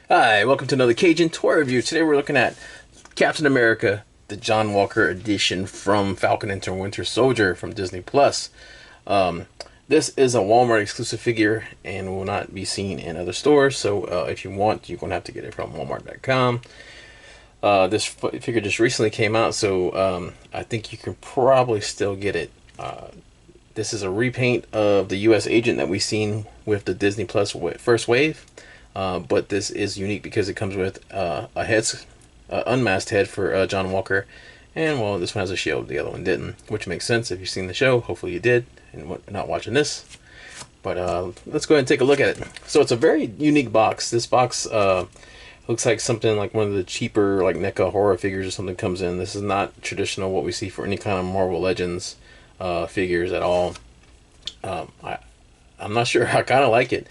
Hi, welcome to another Cajun Toy Review. Today we're looking at Captain America, the John Walker edition from Falcon and Winter Soldier from Disney Plus. This is a Walmart exclusive figure and will not be seen in other stores. So if you want, you're going to have to get it from Walmart.com. This figure just recently came out, so I think you can probably still get it. This is a repaint of the U.S. agent that we've seen with the Disney Plus first wave. But this is unique because it comes with a unmasked head for John Walker, and well, this one has a shield, the other one didn't, which makes sense if you've seen the show. Hopefully you did, and not watching this. But let's go ahead and take a look at it. So it's a very unique box. This box looks like something like one of the cheaper like NECA horror figures or something comes in. This is not traditional what we see for any kind of Marvel Legends figures at all. I'm not sure. I kind of like it.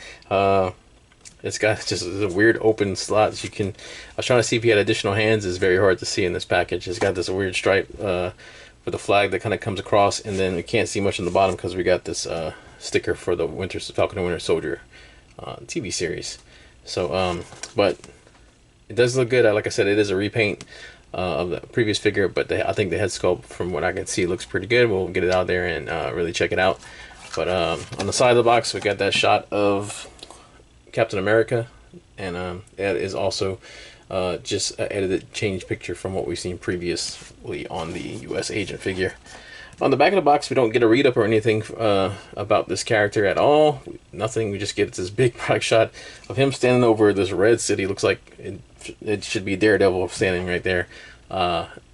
It's got just a weird open slot that you can. I was trying to see if he had additional hands. It's very hard to see in this package. It's got this weird stripe with a flag that kind of comes across, and then we can't see much on the bottom because we got this sticker for the Falcon and Winter Soldier TV series. So, but it does look good. Like I said, it is a repaint of the previous figure, but I think the head sculpt, from what I can see, looks pretty good. We'll get it out there and really check it out. But on the side of the box, we got that shot of Captain America, and that is also just an edited change picture from what we've seen previously on the U.S. agent figure. On the back of the box, we don't get a read-up or anything about this character at all. Nothing. We just get this big product shot of him standing over this red city. Looks like it should be Daredevil standing right there.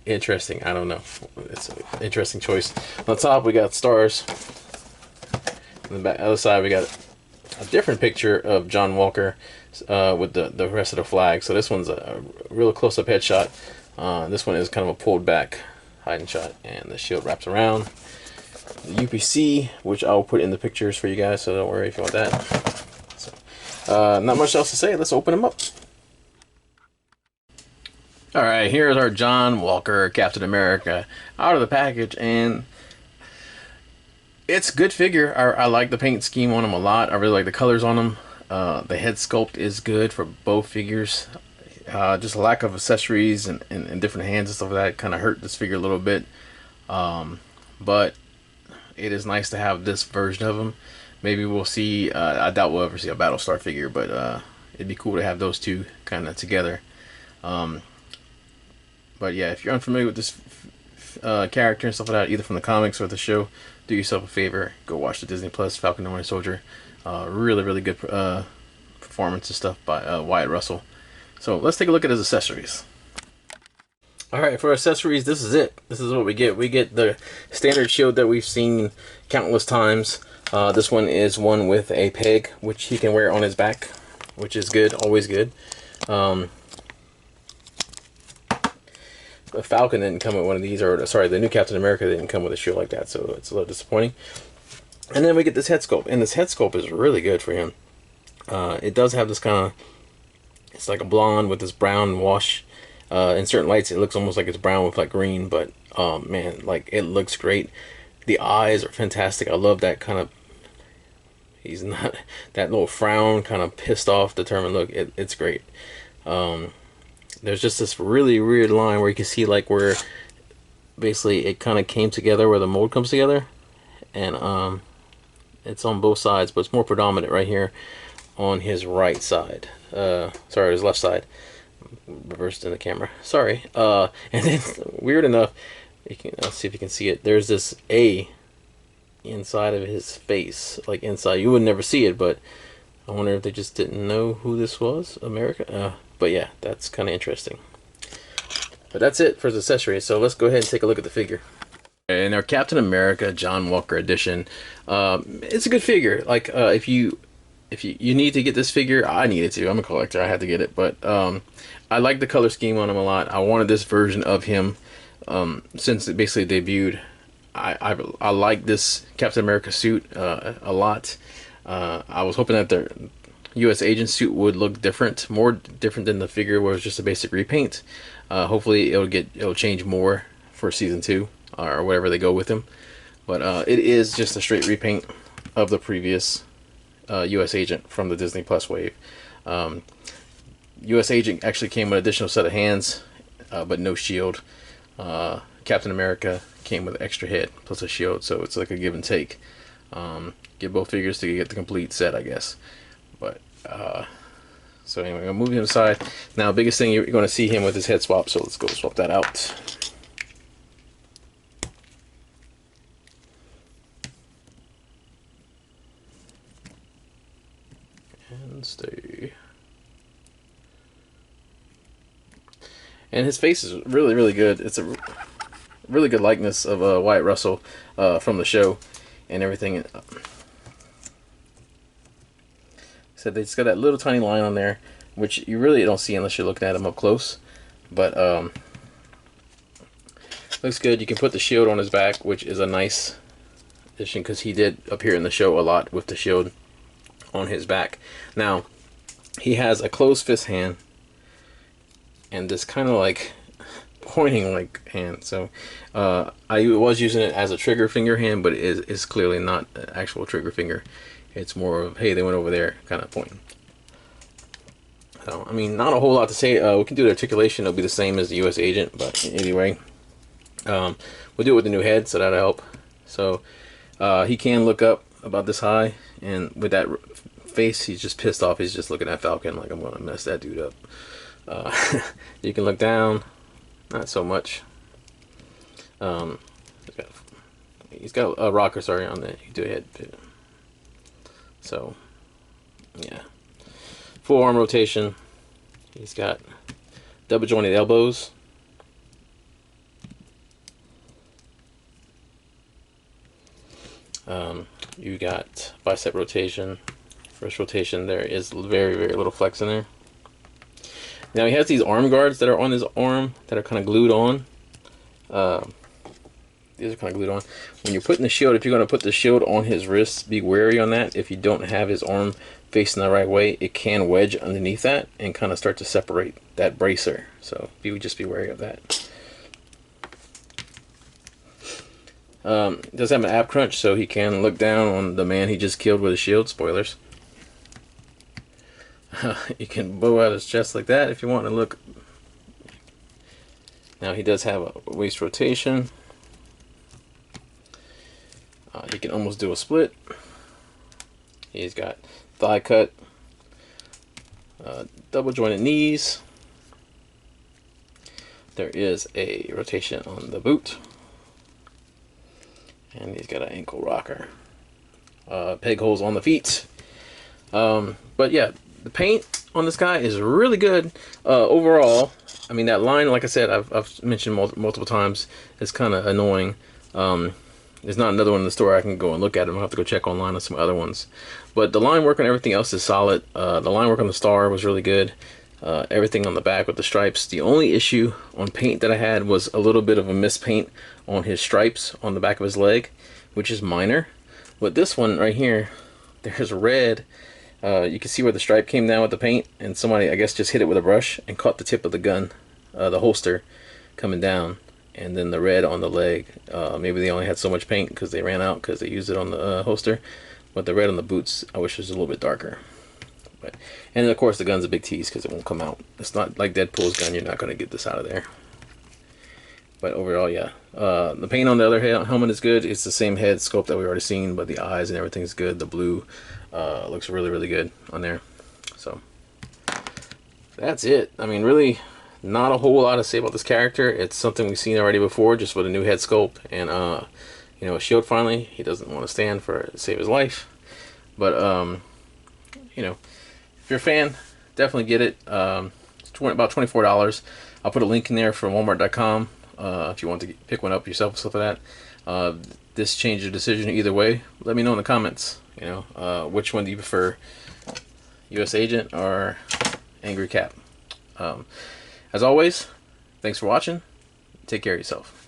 Interesting. I don't know. It's an interesting choice. On the top, we got stars. On the other side, we got a different picture of John Walker with the rest of the flag. So this one's a real close-up headshot. This one is kind of a pulled back hiding shot, and the shield wraps around. The UPC, which I'll put in the pictures for you guys, so don't worry if you want that. So, not much else to say. Let's open them up. All right, here's our John Walker Captain America out of the package, and it's a good figure. I like the paint scheme on him a lot. I really like the colors on him. The head sculpt is good for both figures. Just a lack of accessories and different hands and stuff like that kind of hurt this figure a little bit. But it is nice to have this version of him. Maybe we'll see. I doubt we'll ever see a Battlestar figure, but it'd be cool to have those two kind of together. But yeah, if you're unfamiliar with this character and stuff like that, either from the comics or the show, do yourself a favor, go watch the Disney Plus Falcon and Winter Soldier. Really good performance and stuff by Wyatt Russell. So let's take a look at his accessories. Alright, for accessories, this is it. This is what we get. We get the standard shield that we've seen countless times. This one is one with a peg, which he can wear on his back, which is good, always good. The Falcon didn't come with one of these, or sorry, the new Captain America didn't come with a shield like that, so it's a little disappointing. And then we get this head sculpt, and this head sculpt is really good for him. It does have this kind of, it's like a blonde with this brown wash. In certain lights, it looks almost like it's brown with like green, but man, like it looks great. The eyes are fantastic. I love that kind of, he's not, that little frown, kind of pissed off, determined look. It's great. There's just this really weird line where you can see like where basically it kind of came together, where the mold comes together, and it's on both sides, but it's more predominant right here on his right side. Sorry, his left side. Reversed in the camera. Sorry. And then weird enough, let's see if you can see it. There's this A inside of his face, like inside. You would never see it, but I wonder if they just didn't know who this was, America. But yeah, that's kind of interesting. But that's it for the accessories. So let's go ahead and take a look at the figure. And our Captain America John Walker edition. It's a good figure. Like if you need to get this figure, I needed to. I'm a collector. I had to get it. But I like the color scheme on him a lot. I wanted this version of him since it basically debuted. I like this Captain America suit a lot. I was hoping that the U.S. agent suit would look different, more different than the figure where it was just a basic repaint. Hopefully it'll change more for season 2 or whatever they go with him. But it is just a straight repaint of the previous U.S. agent from the Disney Plus wave. U.S. Agent actually came with an additional set of hands, but no shield. Captain America came with an extra head plus a shield, so it's like a give and take. Get both figures to get the complete set, I guess. But so anyway, I'm gonna move him aside. Now, biggest thing, you're going to see him with his head swap, so let's go swap that out. And stay. And his face is really, really good. It's a really good likeness of Wyatt Russell from the show and everything. So they just got that little tiny line on there, which you really don't see unless you're looking at him up close. But looks good. You can put the shield on his back, which is a nice addition because he did appear in the show a lot with the shield on his back. Now, he has a closed fist hand and this kind of like pointing like hand. So I was using it as a trigger finger hand, but it is clearly not an actual trigger finger. It's more of, hey, they went over there kind of pointing. So, I mean, not a whole lot to say. We can do the articulation. It'll be the same as the U.S. Agent, but anyway, we'll do it with the new head, so that'll help. So he can look up about this high, and with that face, he's just pissed off. He's just looking at Falcon like, I'm going to mess that dude up. You can look down, not so much. He's got a rocker, sorry, on that. You can do a head pivot. So, yeah. Full arm rotation. He's got double jointed elbows. You got bicep rotation. First rotation, there is very, very little flex in there. Now he has these arm guards that are on his arm that are kind of glued on. These are kind of glued on. When you're putting the shield, if you're going to put the shield on his wrist, be wary on that. If you don't have his arm facing the right way, it can wedge underneath that and kind of start to separate that bracer. So just be wary of that. Does have an ab crunch, so he can look down on the man he just killed with a shield. Spoilers. You can bow out his chest like that if you want to look. Now he does have a waist rotation. He can almost do a split. He's got thigh cut, double jointed knees. There is a rotation on the boot. And he's got an ankle rocker. Peg holes on the feet. But yeah, the paint on this guy is really good overall. I mean, that line, like I said, I've mentioned multiple times, is kind of annoying. There's not another one in the store I can go and look at. I'll have to go check online on some other ones. But the line work on everything else is solid. The line work on the star was really good. Everything on the back with the stripes. The only issue on paint that I had was a little bit of a mispaint on his stripes on the back of his leg, which is minor. But this one right here, there's red. You can see where the stripe came down with the paint, and somebody, I guess, just hit it with a brush and caught the tip of the gun, the holster, coming down. And then the red on the leg, maybe they only had so much paint because they ran out because they used it on the holster. But the red on the boots, I wish it was a little bit darker. But, and of course the gun's a big tease because it won't come out. It's not like Deadpool's gun, you're not going to get this out of there. But overall, yeah. The paint on the other helmet is good. It's the same head sculpt that we've already seen, but the eyes and everything's good. The blue looks really, really good on there. So that's it. I mean, really not a whole lot to say about this character. It's something we've seen already before, just with a new head sculpt and you know, a shield finally. He doesn't want to stand for save his life. But you know, if you're a fan, definitely get it. It's about $24. I'll put a link in there from Walmart.com if you want to pick one up yourself, stuff like that. This changed your decision either way. Let me know in the comments. You know, which one do you prefer, U.S. Agent or Angry Cap? As always, thanks for watching. Take care of yourself.